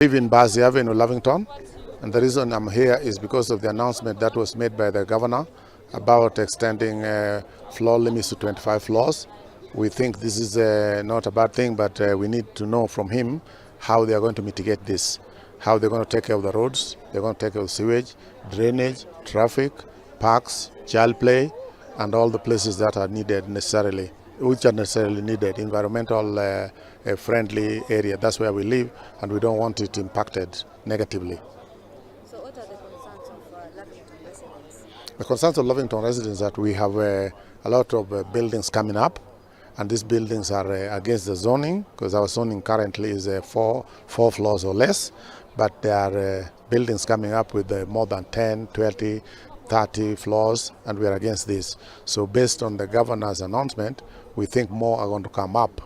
I live in Bazi Avenue, Lavington, and the reason I'm here is because of the announcement that was made by the governor about extending floor limits to 25 floors. We think this is not a bad thing, but we need to know from him how they are going to mitigate this, how they're going to take care of the roads, they're going to take care of sewage, drainage, traffic, parks, child play, and all the places that are needed necessarily, which are necessarily needed, environmental friendly area. That's where we live, and we don't want it impacted negatively. So what are the concerns of Lavington residents? The concerns of Lavington residents that we have a lot of buildings coming up, and these buildings are against the zoning, because our zoning currently is four floors or less, but there are buildings coming up with more than 10, 20, 30 floors, and we are against this. So based on the governor's announcement, we think more are going to come up,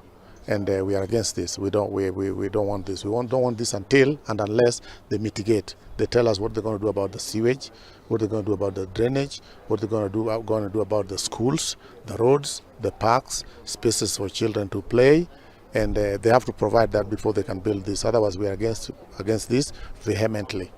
and we are against this. We don't want this. Don't want this until and unless they mitigate. They tell us what they're going to do about the sewage, what they're going to do about the drainage, what they're going to do about the schools, the roads, the parks, spaces for children to play, and they have to provide that before they can build this. Otherwise, we are against this vehemently.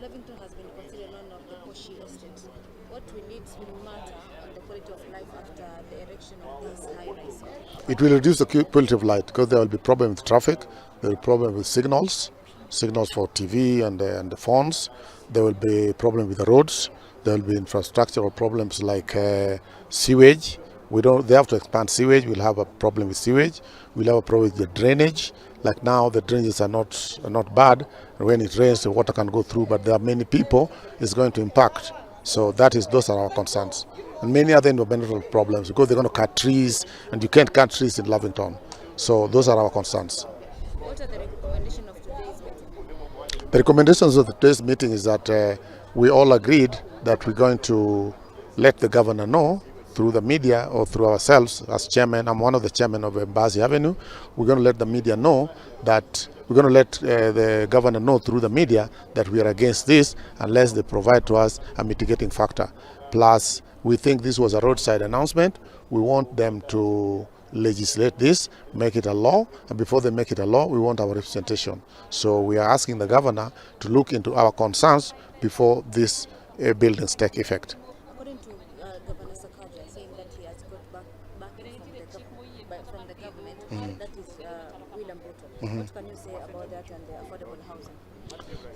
Lavington has been considered one of the poshy estates. What will it matter on the quality of life after the erection of this high-rise? It will reduce the quality of light because there will be problem with traffic, there will be problem with signals for TV and the phones. There will be problem with the roads. There will be infrastructural problems like sewage. They have to expand sewage. We'll have a problem with sewage. We'll have a problem with the drainage. Like now, the drainages are not bad. When it rains, the water can go through, but there are many people it's going to impact. So those are our concerns. And many other environmental problems because they're going to cut trees, and you can't cut trees in Lavington. So those are our concerns. What are the recommendations of today's meeting? The recommendations of today's meeting is that we all agreed that we're going to let the governor know through the media or through ourselves as chairman. I'm one of the chairmen of Bazi Avenue. We're going to let the media know that we're going to let the governor know through the media that we are against this unless they provide to us a mitigating factor. Plus, we think this was a roadside announcement. We want them to legislate this, make it a law, and before they make it a law, we want our representation. So we are asking the governor to look into our concerns before these buildings take effect. According to Governor Sakaja, saying that he has got back from the government, that is William Ruto. What can you say about that and the affordable housing?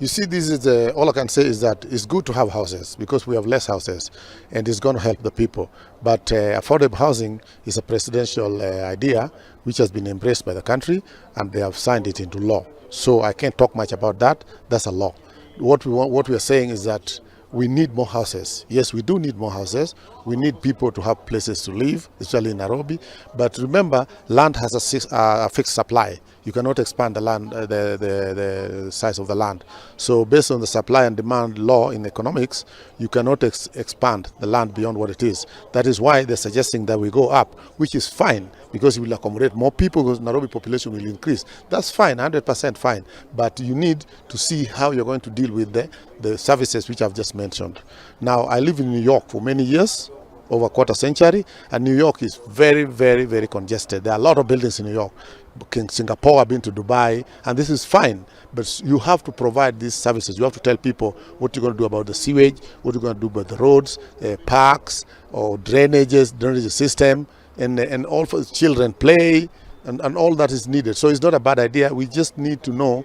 You see, this is all I can say is that it's good to have houses because we have less houses, and it's going to help the people. But affordable housing is a presidential idea which has been embraced by the country, and they have signed it into law. So I can't talk much about that. That's a law. What we are saying is that we need more houses. Yes, we do need more houses. We need people to have places to live, especially in Nairobi. But remember, land has a fixed supply. You cannot expand the land, the size of the land. So based on the supply and demand law in economics, you cannot expand the land beyond what it is. That is why they're suggesting that we go up, which is fine because it will accommodate more people because Nairobi population will increase. That's fine, 100% fine. But you need to see how you're going to deal with the services which I've just mentioned. Now, I live in New York for many years, over a quarter century, and New York is very, very, very congested. There are a lot of buildings in New York. Singapore, I've been to Dubai, and this is fine. But you have to provide these services. You have to tell people what you're going to do about the sewage, what you're going to do about the roads, parks, or drainage system, and all for children play, and all that is needed. So it's not a bad idea. We just need to know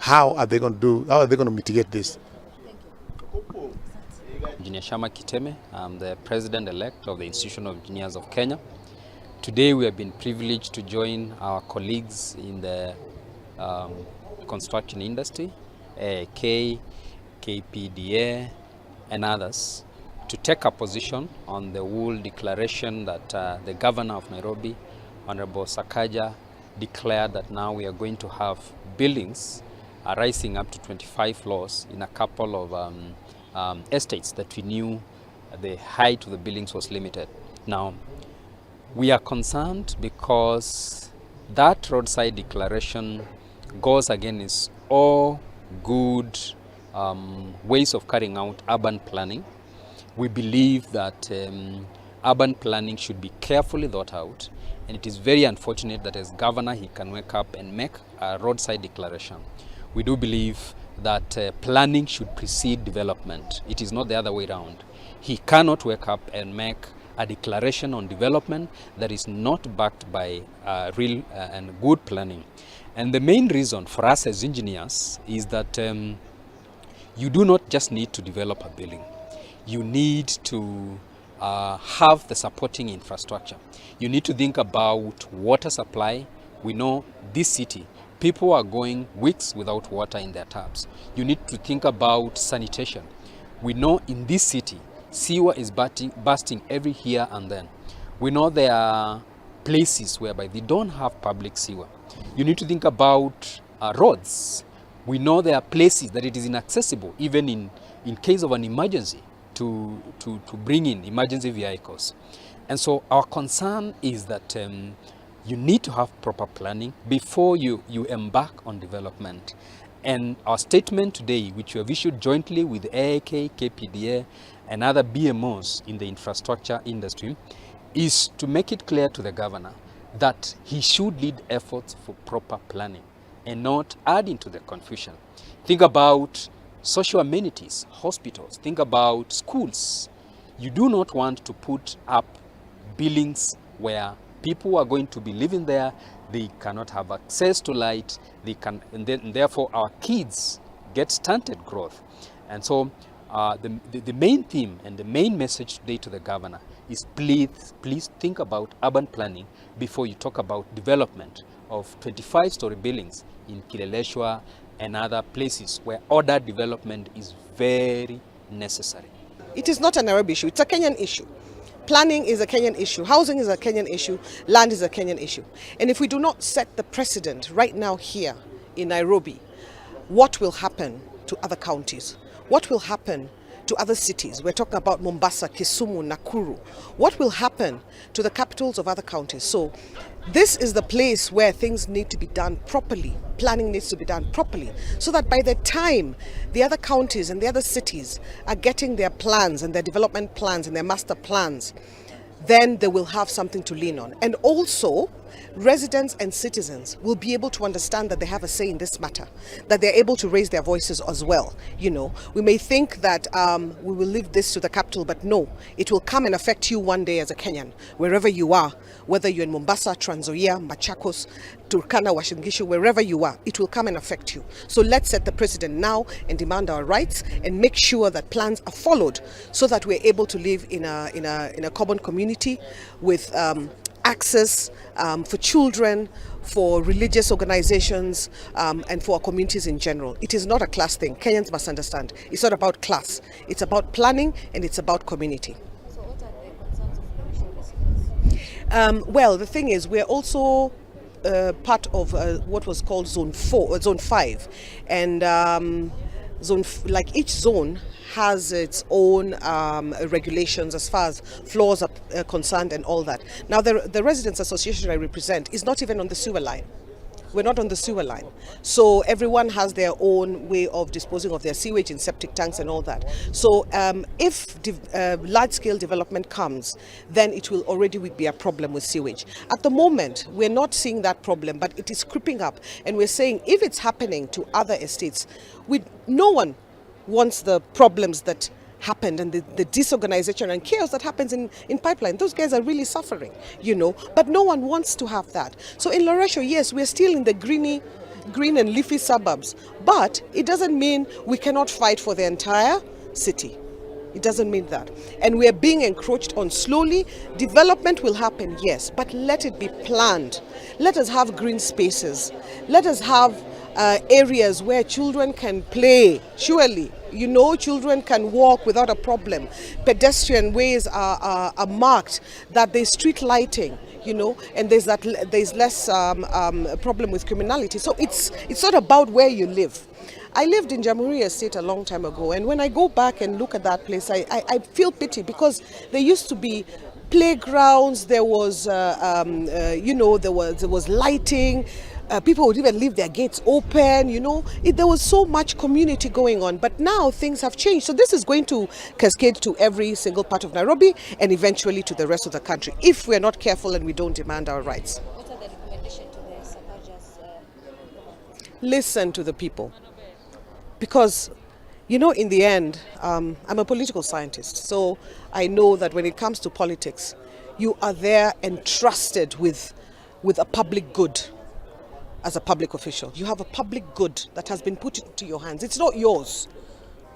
how are they going to mitigate this. Engineer Shama Kiteme, I'm the President-elect of the Institution of Engineers of Kenya. Today we have been privileged to join our colleagues in the construction industry, KPDA and others, to take a position on the whole declaration that the Governor of Nairobi, Honorable Sakaja, declared that now we are going to have buildings rising up to 25 floors in a couple of estates that we knew the height of the buildings was limited. Now, we are concerned because that roadside declaration goes against all good ways of carrying out urban planning. We believe that urban planning should be carefully thought out, and it is very unfortunate that as governor he can wake up and make a roadside declaration. we do believe that planning should precede development. It is not the other way around. He cannot wake up and make a declaration on development that is not backed by real and good planning. And the main reason for us as engineers is that you do not just need to develop a building. You need to have the supporting infrastructure. You need to think about water supply. We know this city, people are going weeks without water in their taps. You need to think about sanitation. We know in this city, sewer is bursting every here and then. We know there are places whereby they don't have public sewer. You need to think about roads. We know there are places that it is inaccessible, even in case of an emergency, to bring in emergency vehicles. And so our concern is that you need to have proper planning before you embark on development. And our statement today, which we have issued jointly with AIK, KPDA, and other BMOs in the infrastructure industry, is to make it clear to the governor that he should lead efforts for proper planning and not add into the confusion. Think about social amenities, hospitals, think about schools. You do not want to put up buildings where people are going to be living there, they cannot have access to light, and therefore our kids get stunted growth. And so the main theme and the main message today to the governor is please think about urban planning before you talk about development of 25-story buildings in Kileleshwa and other places where ordered development is very necessary. It is not a Nairobi issue, it's a Kenyan issue. Planning is a Kenyan issue, housing is a Kenyan issue, land is a Kenyan issue. And if we do not set the precedent right now here in Nairobi, what will happen to other counties? What will happen to other cities? We're talking about Mombasa, Kisumu, Nakuru. What will happen to the capitals of other counties? So this is the place where things need to be done properly. Planning needs to be done properly so that by the time the other counties and the other cities are getting their plans and their development plans and their master plans, then they will have something to lean on. And also, residents and citizens will be able to understand that they have a say in this matter, that they're able to raise their voices as well. You know, we may think that we will leave this to the capital, but no, it will come and affect you one day as a Kenyan, wherever you are, whether you're in Mombasa, Trans Nzoia, Machakos, Turkana, Uasin Gishu, wherever you are, it will come and affect you. So let's set the precedent now and demand our rights and make sure that plans are followed so that we're able to live in a common community with access for children, for religious organizations, and for our communities in general. It is not a class thing. Kenyans must understand. It's not about class. It's about planning and it's about community. So what are the concerns of the Mission residents? Well, the thing is, we're also part of what was called Zone 5, and like each zone has its own regulations as far as floors are concerned and all that. Now, the Residents Association I represent is not even on the sewer line. We're not on the sewer line. So everyone has their own way of disposing of their sewage in septic tanks and all that. So if large-scale development comes, then it will already be a problem with sewage. At the moment, we're not seeing that problem, but it is creeping up. And we're saying if it's happening to other estates, no one wants the problems that happened and the disorganization and chaos that happens in pipeline. Those guys are really suffering, you know, but no one wants to have that. So in Loresho, yes, we're still in the green and leafy suburbs, but it doesn't mean we cannot fight for the entire city. It doesn't mean that. And we're being encroached on slowly. Development will happen, yes, but let it be planned. Let us have green spaces. Let us have areas where children can play, surely. You know, children can walk without a problem. Pedestrian ways are marked, that there's street lighting, you know, and there's less problem with criminality. So it's not about where you live. I lived in Jamhuri Estate a long time ago, and when I go back and look at that place, I feel pity because there used to be playgrounds, there was, you know, there was lighting. People would even leave their gates open, you know. There was so much community going on, but now things have changed. So this is going to cascade to every single part of Nairobi and eventually to the rest of the country if we're not careful and we don't demand our rights. What are the recommendations to the Sakajas? listen to the people. Because, you know, in the end, I'm a political scientist, so I know that when it comes to politics, you are there entrusted with a public good. As a public official, you have a public good that has been put into your hands. It's not yours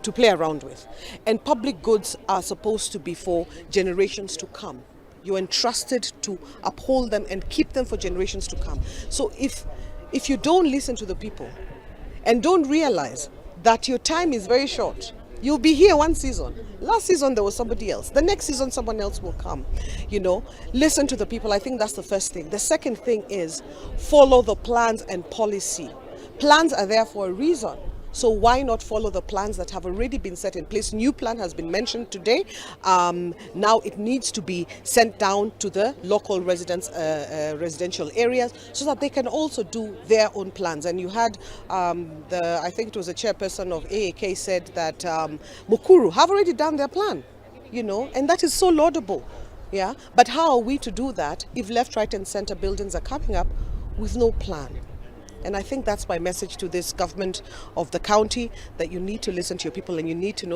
to play around with. And public goods are supposed to be for generations to come. You're entrusted to uphold them and keep them for generations to come. So if you don't listen to the people and don't realize that your time is very short, you'll be here one season. Last season there was somebody else. The next season someone else will come. You know, listen to the people. I think that's the first thing. The second thing is follow the plans and policy. Plans are there for a reason. So why not follow the plans that have already been set in place? New plan has been mentioned today. Now it needs to be sent down to the local residents, residential areas, so that they can also do their own plans. And you had, I think it was a chairperson of AAK said that Mukuru have already done their plan, you know, and that is so laudable. Yeah, but how are we to do that if left, right, and center buildings are coming up with no plan? And I think that's my message to this government of the county, that you need to listen to your people and you need to know